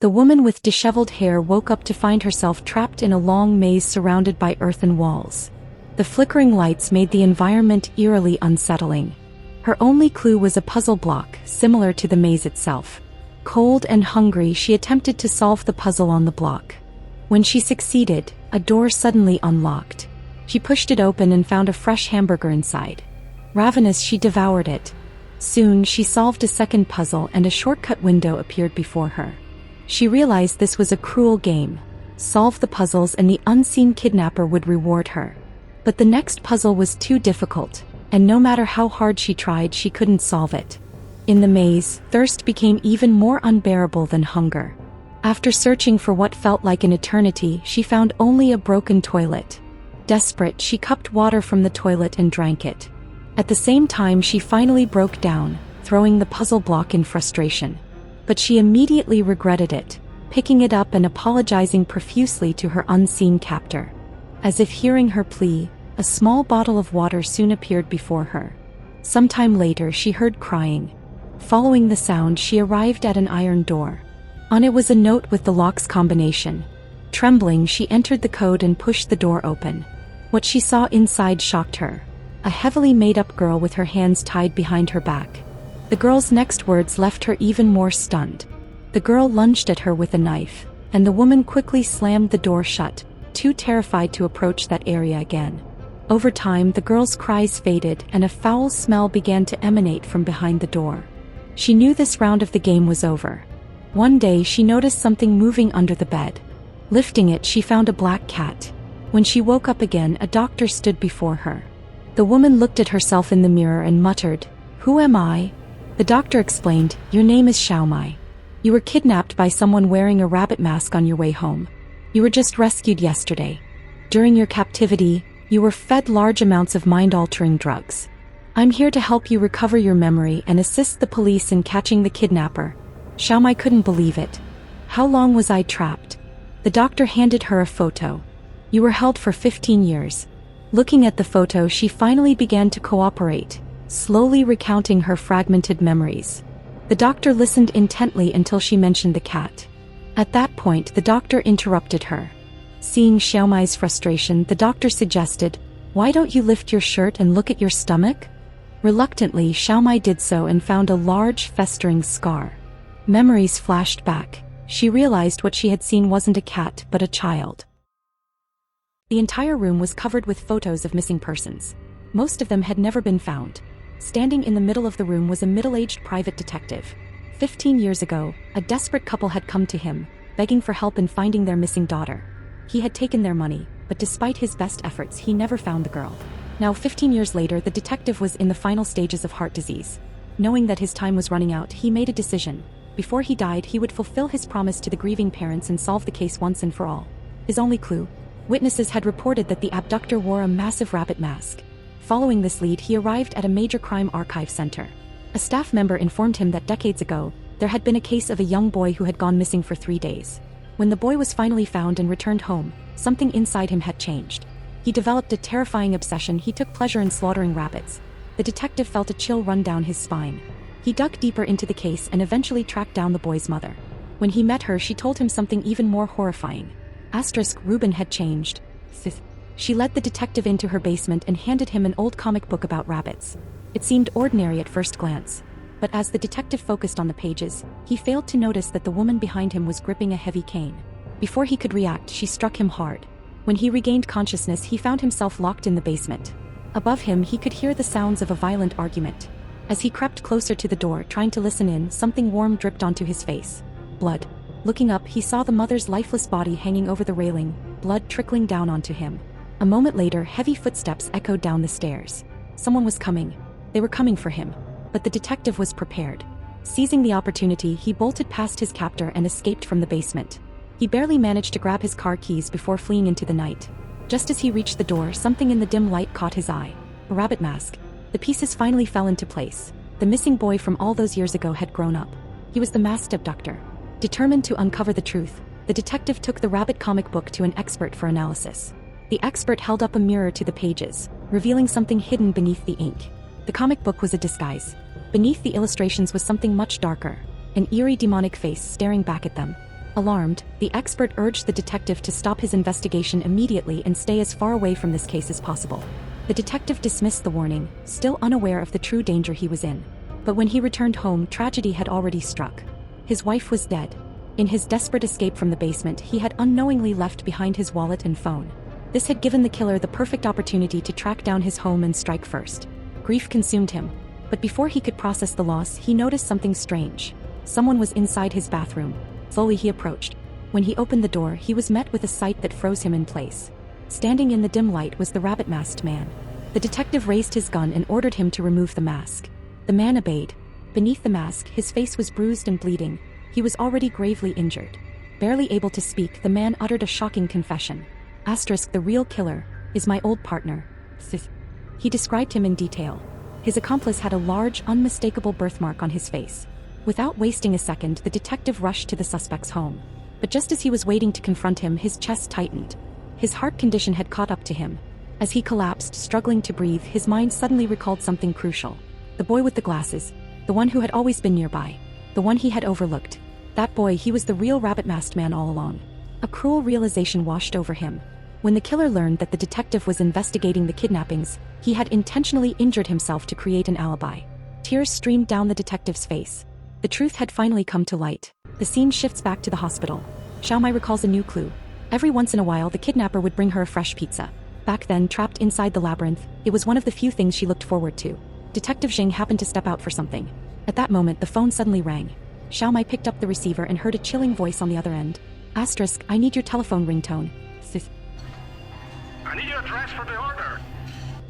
The woman with disheveled hair woke up to find herself trapped in a long maze surrounded by earthen walls. The flickering lights made the environment eerily unsettling. Her only clue was a puzzle block, similar to the maze itself. Cold and hungry, she attempted to solve the puzzle on the block. When she succeeded, a door suddenly unlocked. She pushed it open and found a fresh hamburger inside. Ravenous, she devoured it. Soon, she solved a second puzzle and a shortcut window appeared before her. She realized this was a cruel game. Solve the puzzles and the unseen kidnapper would reward her. But the next puzzle was too difficult, and no matter how hard she tried, she couldn't solve it. In the maze, thirst became even more unbearable than hunger. After searching for what felt like an eternity, she found only a broken toilet. Desperate, she cupped water from the toilet and drank it. At the same time, she finally broke down, throwing the puzzle block in frustration. But she immediately regretted it, picking it up and apologizing profusely to her unseen captor. As if hearing her plea, a small bottle of water soon appeared before her. Sometime later, she heard crying. Following the sound, she arrived at an iron door. On it was a note with the lock's combination. Trembling, she entered the code and pushed the door open. What she saw inside shocked her. A heavily made-up girl with her hands tied behind her back. The girl's next words left her even more stunned. The girl lunged at her with a knife, and the woman quickly slammed the door shut, too terrified to approach that area again. Over time, the girl's cries faded and a foul smell began to emanate from behind the door. She knew this round of the game was over. One day, she noticed something moving under the bed. Lifting it, she found a black cat. When she woke up again, a doctor stood before her. The woman looked at herself in the mirror and muttered, "Who am I?" The doctor explained, "Your name is Xiaomai. You were kidnapped by someone wearing a rabbit mask on your way home. You were just rescued yesterday. During your captivity, you were fed large amounts of mind-altering drugs. I'm here to help you recover your memory and assist the police in catching the kidnapper." Xiaomai couldn't believe it. "How long was I trapped?" The doctor handed her a photo. "You were held for 15 years. Looking at the photo, she finally began to cooperate, slowly recounting her fragmented memories. The doctor listened intently until she mentioned the cat. At that point, the doctor interrupted her. Seeing Xiaomai's frustration, the doctor suggested, "Why don't you lift your shirt and look at your stomach?" Reluctantly, Xiaomai did so and found a large, festering scar. Memories flashed back. She realized what she had seen wasn't a cat, but a child. The entire room was covered with photos of missing persons. Most of them had never been found. Standing in the middle of the room was a middle-aged private detective. 15 years ago, a desperate couple had come to him, begging for help in finding their missing daughter. He had taken their money, but despite his best efforts, he never found the girl. Now, 15 years later, the detective was in the final stages of heart disease. Knowing that his time was running out, he made a decision. Before he died, he would fulfill his promise to the grieving parents and solve the case once and for all. His only clue? Witnesses had reported that the abductor wore a massive rabbit mask. Following this lead, he arrived at a major crime archive center. A staff member informed him that decades ago, there had been a case of a young boy who had gone missing for 3 days. When the boy was finally found and returned home, something inside him had changed. He developed a terrifying obsession. He took pleasure in slaughtering rabbits. The detective felt a chill run down his spine. He dug deeper into the case and eventually tracked down the boy's mother. When he met her, she told him something even more horrifying. Reuben had changed. She led the detective into her basement and handed him an old comic book about rabbits. It seemed ordinary at first glance, but as the detective focused on the pages, he failed to notice that the woman behind him was gripping a heavy cane. Before he could react, she struck him hard. When he regained consciousness, he found himself locked in the basement. Above him, he could hear the sounds of a violent argument. As he crept closer to the door, trying to listen in, something warm dripped onto his face. Blood. Looking up, he saw the mother's lifeless body hanging over the railing, blood trickling down onto him. A moment later, heavy footsteps echoed down the stairs. Someone was coming. They were coming for him. But the detective was prepared. Seizing the opportunity, he bolted past his captor and escaped from the basement. He barely managed to grab his car keys before fleeing into the night. Just as he reached the door, something in the dim light caught his eye. A rabbit mask. The pieces finally fell into place. The missing boy from all those years ago had grown up. He was the masked abductor. Determined to uncover the truth, the detective took the rabbit comic book to an expert for analysis. The expert held up a mirror to the pages, revealing something hidden beneath the ink. The comic book was a disguise. Beneath the illustrations was something much darker, an eerie demonic face staring back at them. Alarmed, the expert urged the detective to stop his investigation immediately and stay as far away from this case as possible. The detective dismissed the warning, still unaware of the true danger he was in. But when he returned home, tragedy had already struck. His wife was dead. In his desperate escape from the basement, he had unknowingly left behind his wallet and phone. This had given the killer the perfect opportunity to track down his home and strike first. Grief consumed him. But before he could process the loss, he noticed something strange. Someone was inside his bathroom. Slowly he approached. When he opened the door, he was met with a sight that froze him in place. Standing in the dim light was the rabbit-masked man. The detective raised his gun and ordered him to remove the mask. The man obeyed. Beneath the mask, his face was bruised and bleeding. He was already gravely injured. Barely able to speak, the man uttered a shocking confession. The real killer is my old partner. He described him in detail. His accomplice had a large, unmistakable birthmark on his face. Without wasting a second, the detective rushed to the suspect's home. But just as he was waiting to confront him, his chest tightened. His heart condition had caught up to him. As he collapsed, struggling to breathe, his mind suddenly recalled something crucial. The boy with the glasses. The one who had always been nearby. The one he had overlooked. That boy, he was the real rabbit-masked man all along. A cruel realization washed over him. When the killer learned that the detective was investigating the kidnappings, he had intentionally injured himself to create an alibi. Tears streamed down the detective's face. The truth had finally come to light. The scene shifts back to the hospital. Xiaomai recalls a new clue. Every once in a while, the kidnapper would bring her a fresh pizza. Back then, trapped inside the labyrinth, it was one of the few things she looked forward to. Detective Xing happened to step out for something. At that moment, the phone suddenly rang. Xiaomai picked up the receiver and heard a chilling voice on the other end. I need your telephone ringtone. I need your address for the order.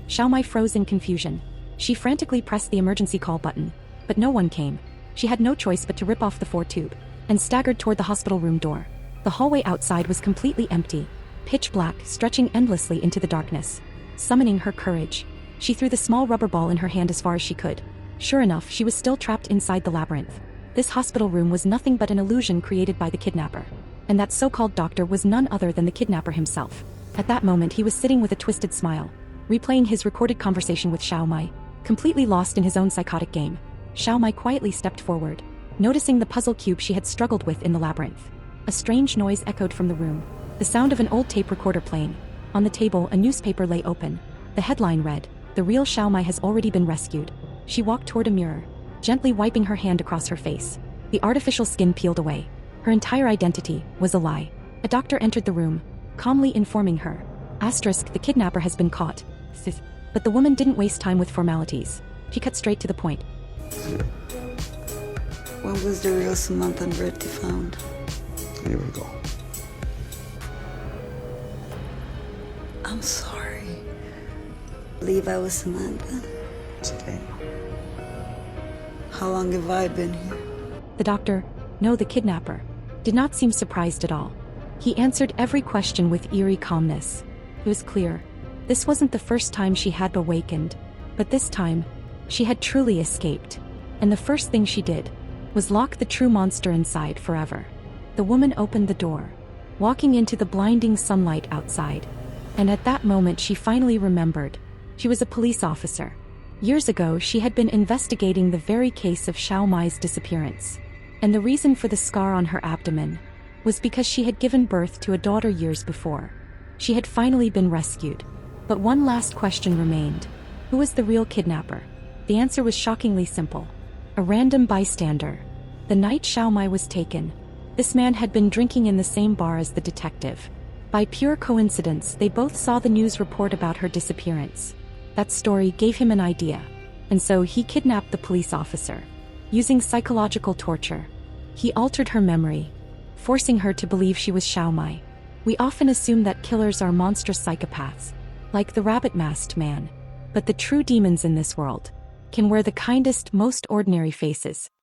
Xiaomai froze in confusion. She frantically pressed the emergency call button. But no one came. She had no choice but to rip off the 4-tube and staggered toward the hospital room door. The hallway outside was completely empty. Pitch black, stretching endlessly into the darkness. Summoning her courage, she threw the small rubber ball in her hand as far as she could. Sure enough, she was still trapped inside the labyrinth. This hospital room was nothing but an illusion created by the kidnapper. And that so-called doctor was none other than the kidnapper himself. At that moment, he was sitting with a twisted smile, replaying his recorded conversation with Xiaomai, completely lost in his own psychotic game. Xiaomai quietly stepped forward, noticing the puzzle cube she had struggled with in the labyrinth. A strange noise echoed from the room, the sound of an old tape recorder playing. On the table, a newspaper lay open. The headline read, "The real Xiaomai has already been rescued." She walked toward a mirror, gently wiping her hand across her face. The artificial skin peeled away. Her entire identity was a lie. A doctor entered the room, calmly informing her, "The kidnapper has been caught." But the woman didn't waste time with formalities. She cut straight to the point. When was the real Samantha and Reddy found? A year ago. I'm sorry. Believe I was Samantha. Today. How long have I been here? The doctor, no, the kidnapper, did not seem surprised at all. He answered every question with eerie calmness. It was clear. This wasn't the first time she had awakened, but this time, she had truly escaped. And the first thing she did was lock the true monster inside forever. The woman opened the door, walking into the blinding sunlight outside. And at that moment, she finally remembered. She was a police officer. Years ago, she had been investigating the very case of Xiaomai's disappearance. And the reason for the scar on her abdomen was because she had given birth to a daughter years before. She had finally been rescued. But one last question remained. Who was the real kidnapper? The answer was shockingly simple. A random bystander. The night Xiaomai was taken, this man had been drinking in the same bar as the detective. By pure coincidence, they both saw the news report about her disappearance. That story gave him an idea. And so he kidnapped the police officer. Using psychological torture, he altered her memory, forcing her to believe she was Xiaomai. We often assume that killers are monstrous psychopaths, like the rabbit-masked man. But the true demons in this world can wear the kindest, most ordinary faces.